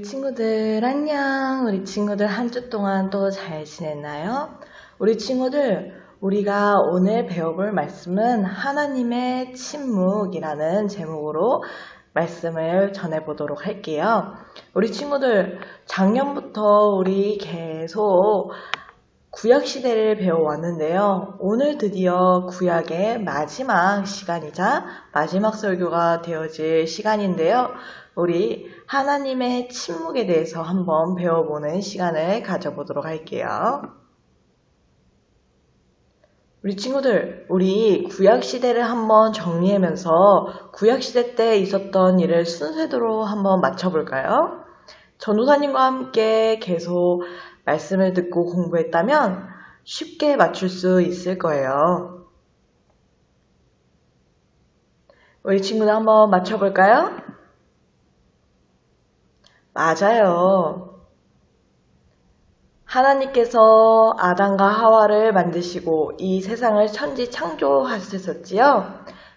친구들 안녕. 우리 친구들 한 주 동안 또 잘 지냈나요? 우리 친구들, 우리가 오늘 배워볼 말씀은 하나님의 침묵이라는 제목으로 말씀을 전해보도록 할게요. 우리 친구들, 작년부터 우리 계속 구약시대를 배워왔는데요. 오늘 드디어 구약의 마지막 시간이자 마지막 설교가 되어질 시간인데요. 우리 하나님의 침묵에 대해서 한번 배워보는 시간을 가져보도록 할게요. 우리 친구들, 우리 구약시대를 한번 정리하면서 구약시대 때 있었던 일을 순서대로 한번 맞춰볼까요? 전도사님과 함께 계속 말씀을 듣고 공부했다면 쉽게 맞출 수 있을 거예요. 우리 친구들 한번 맞춰볼까요? 맞아요. 하나님께서 아담과 하와를 만드시고 이 세상을 천지 창조하셨었지요.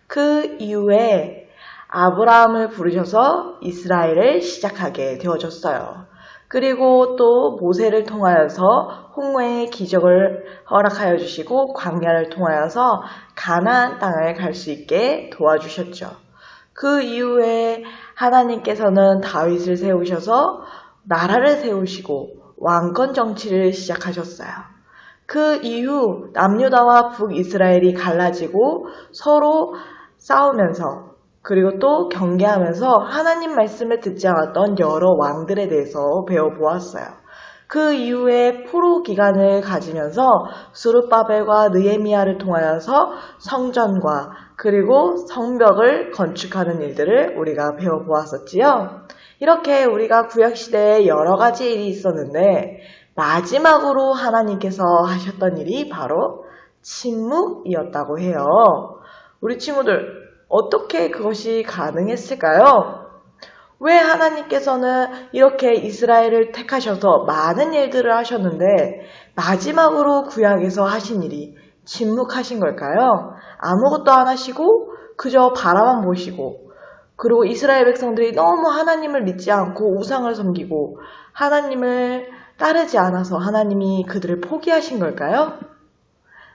그 이후에 아브라함을 부르셔서 이스라엘을 시작하게 되어졌어요. 그리고 또 모세를 통하여서 홍해의 기적을 허락하여 주시고 광야를 통하여서 가나안 땅을 갈 수 있게 도와주셨죠. 그 이후에 하나님께서는 다윗을 세우셔서 나라를 세우시고 왕권 정치를 시작하셨어요. 그 이후 남유다와 북이스라엘이 갈라지고 서로 싸우면서 그리고 또 경계하면서 하나님 말씀을 듣지 않았던 여러 왕들에 대해서 배워보았어요. 그 이후에 포로 기간을 가지면서 스룹바벨과 느헤미야를 통하여서 성전과 그리고 성벽을 건축하는 일들을 우리가 배워보았었지요. 이렇게 우리가 구약시대에 여러 가지 일이 있었는데 마지막으로 하나님께서 하셨던 일이 바로 침묵이었다고 해요. 우리 친구들 어떻게 그것이 가능했을까요? 왜 하나님께서는 이렇게 이스라엘을 택하셔서 많은 일들을 하셨는데 마지막으로 구약에서 하신 일이 침묵하신 걸까요? 아무것도 안 하시고 그저 바라만 보시고 그리고 이스라엘 백성들이 너무 하나님을 믿지 않고 우상을 섬기고 하나님을 따르지 않아서 하나님이 그들을 포기하신 걸까요?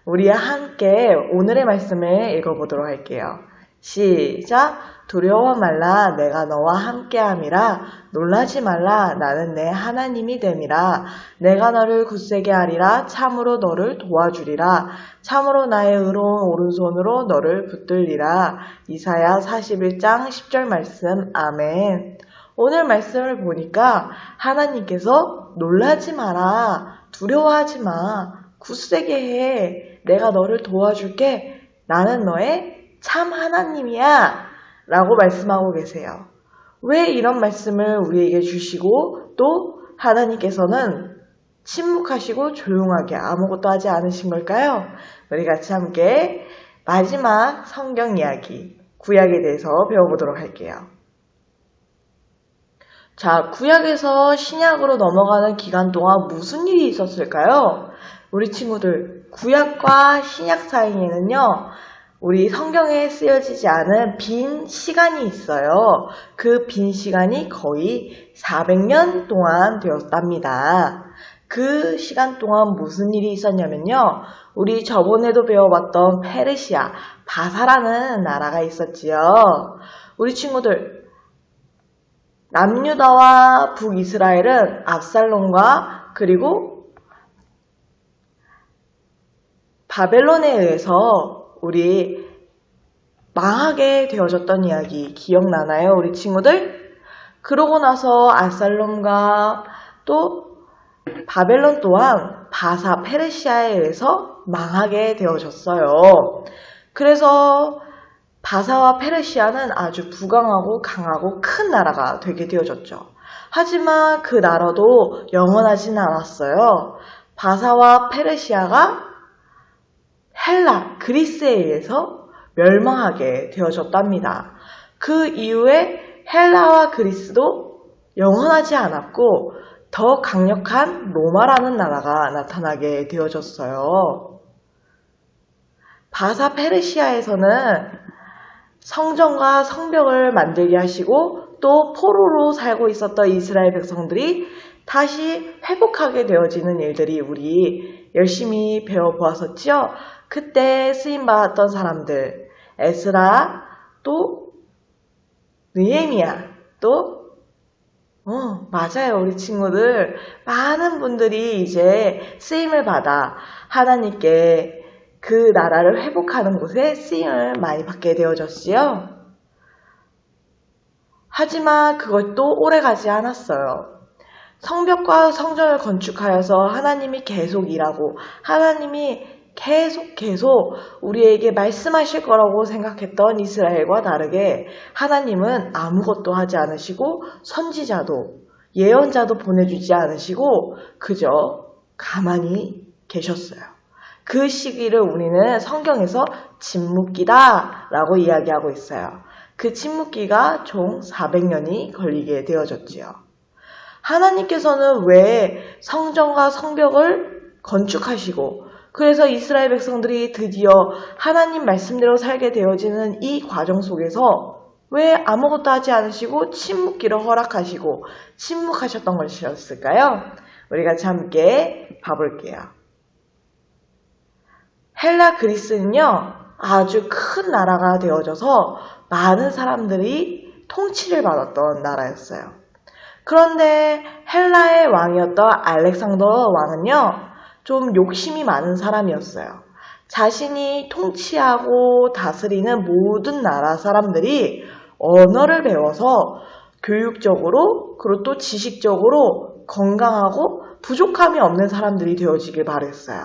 우리 함께 오늘의 말씀을 읽어보도록 할게요. 시작! 두려워 말라 내가 너와 함께함이라 놀라지 말라 나는 내 하나님이 됨이라 내가 너를 굳세게 하리라 참으로 너를 도와주리라 참으로 나의 의로운 오른손으로 너를 붙들리라. 이사야 41장 10절 말씀. 아멘. 오늘 말씀을 보니까 하나님께서 놀라지 마라 두려워하지 마 굳세게 해 내가 너를 도와줄게 나는 너의 참 하나님이야 라고 말씀하고 계세요. 왜 이런 말씀을 우리에게 주시고 또 하나님께서는 침묵하시고 조용하게 아무것도 하지 않으신 걸까요? 우리 같이 함께 마지막 성경 이야기 구약에 대해서 배워보도록 할게요. 자, 구약에서 신약으로 넘어가는 기간 동안 무슨 일이 있었을까요? 우리 친구들 구약과 신약 사이에는요 우리 성경에 쓰여지지 않은 빈 시간이 있어요. 그 빈 시간이 거의 400년 동안 되었답니다. 그 시간 동안 무슨 일이 있었냐면요. 우리 저번에도 배워봤던 페르시아, 바사라는 나라가 있었지요. 우리 친구들, 남유다와 북이스라엘은 압살롬과 그리고 바벨론에 의해서 우리 망하게 되어졌던 이야기 기억나나요? 우리 친구들? 그러고 나서 압살롬과 또 바벨론 또한 바사 페르시아에 의해서 망하게 되어졌어요. 그래서 바사와 페르시아는 아주 부강하고 강하고 큰 나라가 되게 되어졌죠. 하지만 그 나라도 영원하지는 않았어요. 바사와 페르시아가 헬라, 그리스에 의해서 멸망하게 되어졌답니다. 그 이후에 헬라와 그리스도 영원하지 않았고 더 강력한 로마라는 나라가 나타나게 되어졌어요. 바사 페르시아에서는 성전과 성벽을 만들게 하시고 또 포로로 살고 있었던 이스라엘 백성들이 다시 회복하게 되어지는 일들이 우리 열심히 배워보았었지요. 그때 쓰임받았던 사람들, 에스라, 또 느헤미야, 또 맞아요. 우리 친구들 많은 분들이 이제 쓰임을 받아 하나님께 그 나라를 회복하는 곳에 쓰임을 많이 받게 되어졌지요. 하지만 그것도 오래가지 않았어요. 성벽과 성전을 건축하여서 하나님이 계속 일하고 하나님이 계속 우리에게 말씀하실 거라고 생각했던 이스라엘과 다르게 하나님은 아무것도 하지 않으시고 선지자도 예언자도 보내주지 않으시고 그저 가만히 계셨어요. 그 시기를 우리는 성경에서 침묵기다 라고 이야기하고 있어요. 그 침묵기가 총 400년이 걸리게 되어졌지요. 하나님께서는 왜 성전과 성벽을 건축하시고 그래서 이스라엘 백성들이 드디어 하나님 말씀대로 살게 되어지는 이 과정 속에서 왜 아무것도 하지 않으시고 침묵기를 허락하시고 침묵하셨던 것이었을까요? 우리 같이 함께 봐볼게요. 헬라 그리스는요, 아주 큰 나라가 되어져서 많은 사람들이 통치를 받았던 나라였어요. 그런데 헬라의 왕이었던 알렉산더 왕은요, 좀 욕심이 많은 사람이었어요. 자신이 통치하고 다스리는 모든 나라 사람들이 언어를 배워서 교육적으로 그리고 또 지식적으로 건강하고 부족함이 없는 사람들이 되어지길 바랬어요.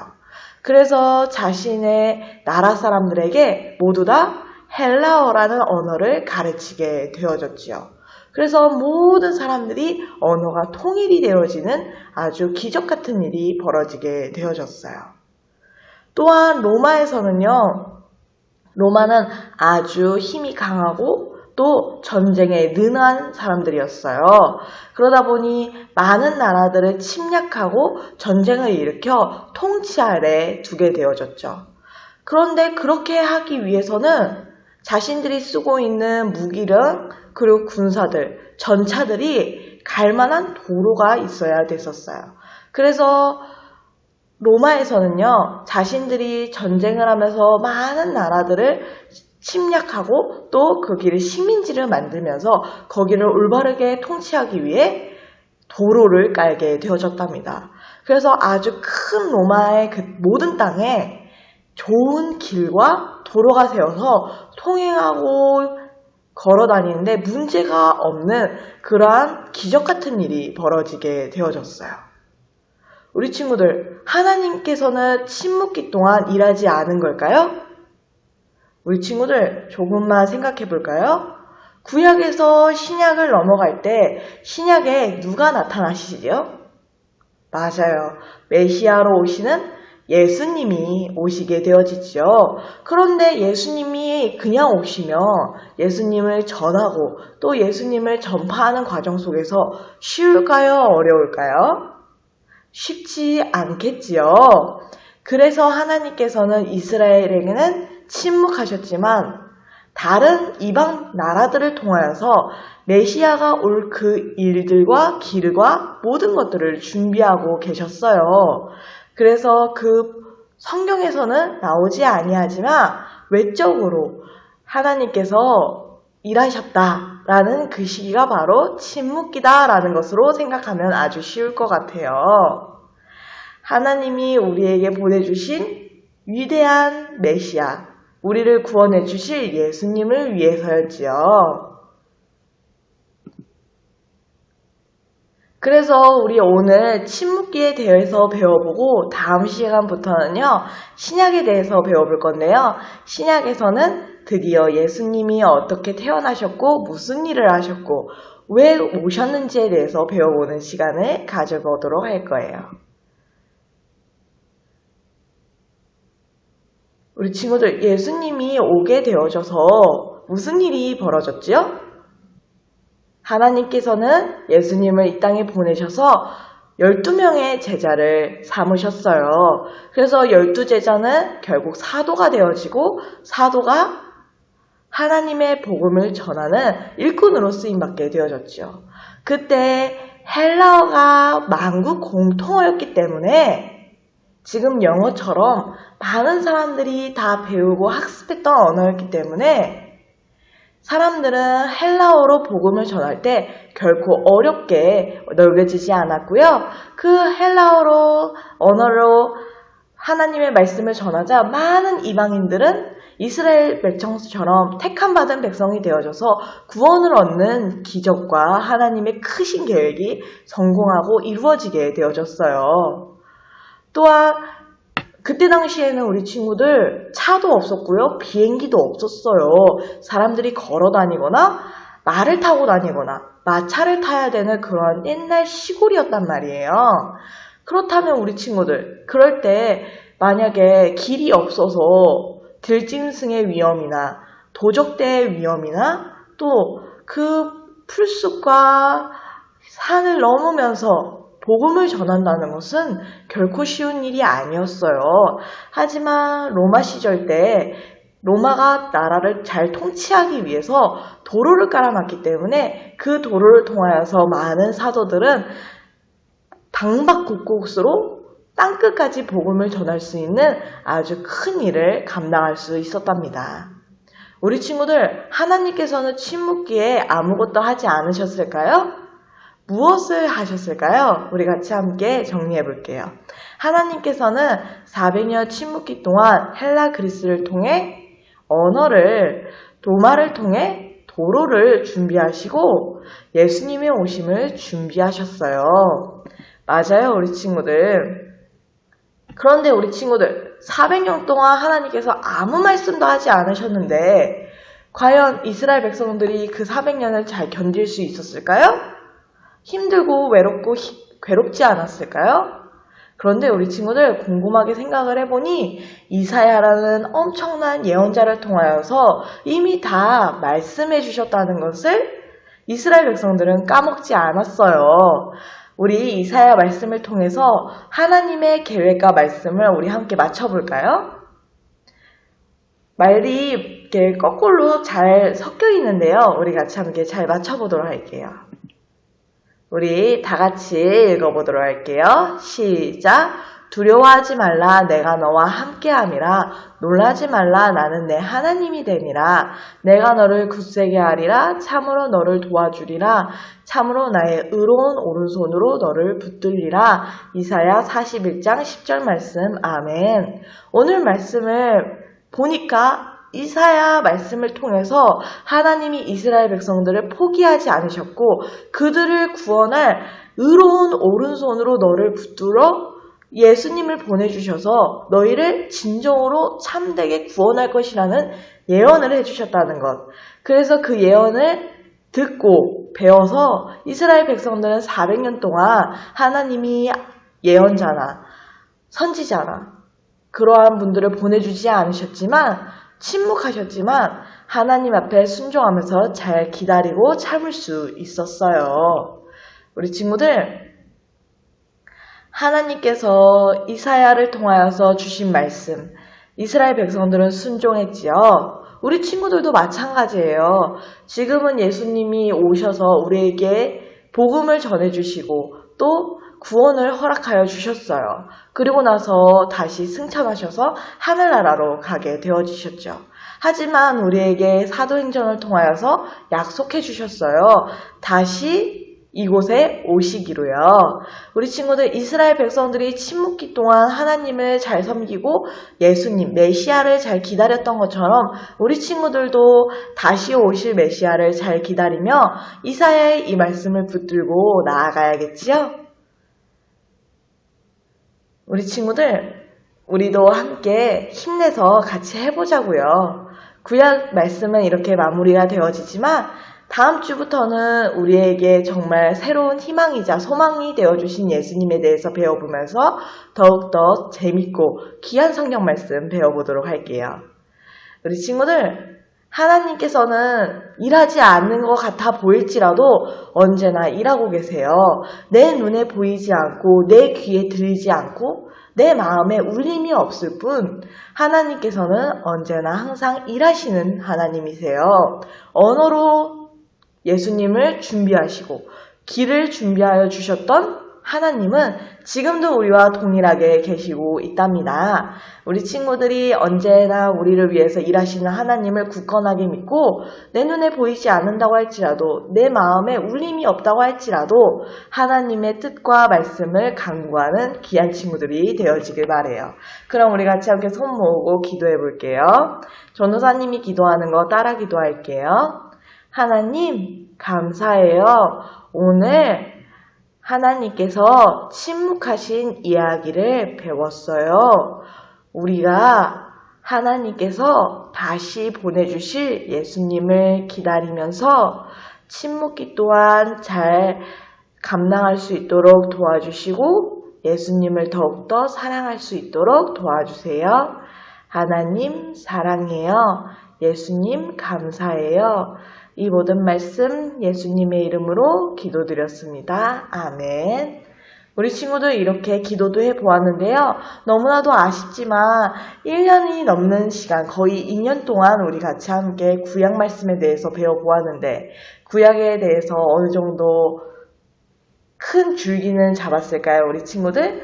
그래서 자신의 나라 사람들에게 모두 다 헬라어라는 언어를 가르치게 되어졌지요. 그래서 모든 사람들이 언어가 통일이 되어지는 아주 기적 같은 일이 벌어지게 되어졌어요. 또한 로마에서는요, 로마는 아주 힘이 강하고 또 전쟁에 능한 사람들이었어요. 그러다 보니 많은 나라들을 침략하고 전쟁을 일으켜 통치 아래 두게 되어졌죠. 그런데 그렇게 하기 위해서는 자신들이 쓰고 있는 무기랑 그리고 군사들, 전차들이 갈 만한 도로가 있어야 됐었어요. 그래서 로마에서는요, 자신들이 전쟁을 하면서 많은 나라들을 침략하고 또 거기를 식민지를 만들면서 거기를 올바르게 통치하기 위해 도로를 깔게 되어졌답니다. 그래서 아주 큰 로마의 그 모든 땅에 좋은 길과 도로가 세워서 통행하고 걸어 다니는데 문제가 없는 그러한 기적 같은 일이 벌어지게 되어졌어요. 우리 친구들, 하나님께서는 침묵기 동안 일하지 않은 걸까요? 우리 친구들 조금만 생각해 볼까요? 구약에서 신약을 넘어갈 때 신약에 누가 나타나시죠? 맞아요. 메시아로 오시는 예수님이 오시게 되어지죠. 그런데 예수님이 그냥 오시면 예수님을 전하고 또 예수님을 전파하는 과정 속에서 쉬울까요? 어려울까요? 쉽지 않겠지요. 그래서 하나님께서는 이스라엘에게는 침묵하셨지만 다른 이방 나라들을 통하여서 메시아가 올 그 일들과 길과 모든 것들을 준비하고 계셨어요. 그래서 그 성경에서는 나오지 아니하지만 외적으로 하나님께서 일하셨다라는 그 시기가 바로 침묵기다라는 것으로 생각하면 아주 쉬울 것 같아요. 하나님이 우리에게 보내주신 위대한 메시아, 우리를 구원해 주실 예수님을 위해서였지요. 그래서 우리 오늘 침묵기에 대해서 배워보고 다음 시간부터는요, 신약에 대해서 배워볼 건데요. 신약에서는 드디어 예수님이 어떻게 태어나셨고 무슨 일을 하셨고 왜 오셨는지에 대해서 배워보는 시간을 가져보도록 할 거예요. 우리 친구들, 예수님이 오게 되어져서 무슨 일이 벌어졌지요? 하나님께서는 예수님을 이 땅에 보내셔서 12명의 제자를 삼으셨어요. 그래서 12제자는 결국 사도가 되어지고 사도가 하나님의 복음을 전하는 일꾼으로 쓰임받게 되어졌죠. 그때 헬라어가 만국 공통어였기 때문에 지금 영어처럼 많은 사람들이 다 배우고 학습했던 언어였기 때문에 사람들은 헬라어로 복음을 전할 때 결코 어렵게 넓어지지 않았고요. 그 헬라어로 언어로 하나님의 말씀을 전하자 많은 이방인들은 이스라엘 백성처럼 택함받은 백성이 되어져서 구원을 얻는 기적과 하나님의 크신 계획이 성공하고 이루어지게 되어졌어요. 또한 그때 당시에는 우리 친구들 차도 없었고요. 비행기도 없었어요. 사람들이 걸어 다니거나 말을 타고 다니거나 마차를 타야 되는 그런 옛날 시골이었단 말이에요. 그렇다면 우리 친구들, 그럴 때 만약에 길이 없어서 들짐승의 위험이나 도적대의 위험이나 또 그 풀숲과 산을 넘으면서 복음을 전한다는 것은 결코 쉬운 일이 아니었어요. 하지만 로마 시절 때 로마가 나라를 잘 통치하기 위해서 도로를 깔아놨기 때문에 그 도로를 통하여서 많은 사도들은 방박곳곳으로 땅끝까지 복음을 전할 수 있는 아주 큰 일을 감당할 수 있었답니다. 우리 친구들, 하나님께서는 침묵기에 아무것도 하지 않으셨을까요? 무엇을 하셨을까요? 우리 같이 함께 정리해 볼게요. 하나님께서는 400년 침묵기 동안 헬라 그리스를 통해 언어를, 도마를 통해 도로를 준비하시고 예수님의 오심을 준비하셨어요. 맞아요, 우리 친구들. 그런데 우리 친구들, 400년 동안 하나님께서 아무 말씀도 하지 않으셨는데 과연 이스라엘 백성들이 그 400년을 잘 견딜 수 있었을까요? 힘들고 외롭고 괴롭지 않았을까요? 그런데 우리 친구들 궁금하게 생각을 해보니 이사야라는 엄청난 예언자를 통하여서 이미 다 말씀해 주셨다는 것을 이스라엘 백성들은 까먹지 않았어요. 우리 이사야 말씀을 통해서 하나님의 계획과 말씀을 우리 함께 맞춰볼까요? 말이 이렇게 거꾸로 잘 섞여 있는데요. 우리 같이 함께 잘 맞춰보도록 할게요. 우리 다 같이 읽어보도록 할게요. 시작! 두려워하지 말라 내가 너와 함께함이라 놀라지 말라 나는 내 하나님이 됨이라 내가 너를 굳세게 하리라 참으로 너를 도와주리라 참으로 나의 의로운 오른손으로 너를 붙들리라. 이사야 41장 10절 말씀. 아멘. 오늘 말씀을 보니까 이사야 말씀을 통해서 하나님이 이스라엘 백성들을 포기하지 않으셨고 그들을 구원할 의로운 오른손으로 너를 붙들어 예수님을 보내주셔서 너희를 진정으로 참되게 구원할 것이라는 예언을 해주셨다는 것. 그래서 그 예언을 듣고 배워서 이스라엘 백성들은 400년 동안 하나님이 예언자나 선지자나 그러한 분들을 보내주지 않으셨지만 침묵하셨지만 하나님 앞에 순종하면서 잘 기다리고 참을 수 있었어요. 우리 친구들, 하나님께서 이사야를 통하여서 주신 말씀, 이스라엘 백성들은 순종했지요. 우리 친구들도 마찬가지예요. 지금은 예수님이 오셔서 우리에게 복음을 전해주시고 또 구원을 허락하여 주셨어요. 그리고 나서 다시 승천하셔서 하늘나라로 가게 되어지셨죠. 하지만 우리에게 사도행전을 통하여서 약속해 주셨어요. 다시 이곳에 오시기로요. 우리 친구들, 이스라엘 백성들이 침묵기 동안 하나님을 잘 섬기고 예수님, 메시아를 잘 기다렸던 것처럼 우리 친구들도 다시 오실 메시아를 잘 기다리며 이사야의 이 말씀을 붙들고 나아가야겠지요? 우리 친구들, 우리도 함께 힘내서 같이 해보자고요. 구약 말씀은 이렇게 마무리가 되어지지만 다음 주부터는 우리에게 정말 새로운 희망이자 소망이 되어주신 예수님에 대해서 배워보면서 더욱더 재밌고 귀한 성경 말씀 배워보도록 할게요. 우리 친구들, 하나님께서는 일하지 않는 것 같아 보일지라도 언제나 일하고 계세요. 내 눈에 보이지 않고 내 귀에 들리지 않고 내 마음에 울림이 없을 뿐 하나님께서는 언제나 항상 일하시는 하나님이세요. 언어로 예수님을 준비하시고 길을 준비하여 주셨던 하나님은 지금도 우리와 동일하게 계시고 있답니다. 우리 친구들이 언제나 우리를 위해서 일하시는 하나님을 굳건하게 믿고 내 눈에 보이지 않는다고 할지라도 내 마음에 울림이 없다고 할지라도 하나님의 뜻과 말씀을 간구하는 귀한 친구들이 되어지길 바래요. 그럼 우리 같이 함께 손 모으고 기도해 볼게요. 전도사님이 기도하는 거 따라 기도할게요. 하나님 감사해요. 오늘 하나님께서 침묵하신 이야기를 배웠어요. 우리가 하나님께서 다시 보내주실 예수님을 기다리면서 침묵기 또한 잘 감당할 수 있도록 도와주시고 예수님을 더욱더 사랑할 수 있도록 도와주세요. 하나님 사랑해요. 예수님 감사해요. 이 모든 말씀 예수님의 이름으로 기도드렸습니다. 아멘. 우리 친구들 이렇게 기도도 해보았는데요. 너무나도 아쉽지만 1년이 넘는 시간, 거의 2년 동안 우리 같이 함께 구약 말씀에 대해서 배워보았는데 구약에 대해서 어느 정도 큰 줄기는 잡았을까요, 우리 친구들?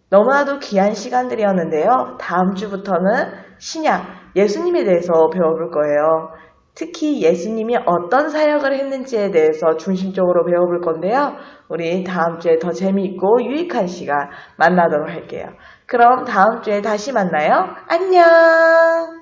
너무나도 귀한 시간들이었는데요. 다음 주부터는 신약, 예수님에 대해서 배워볼 거예요. 특히 예수님이 어떤 사역을 했는지에 대해서 중심적으로 배워볼 건데요. 우리 다음 주에 더 재미있고 유익한 시간 만나도록 할게요. 그럼 다음 주에 다시 만나요. 안녕!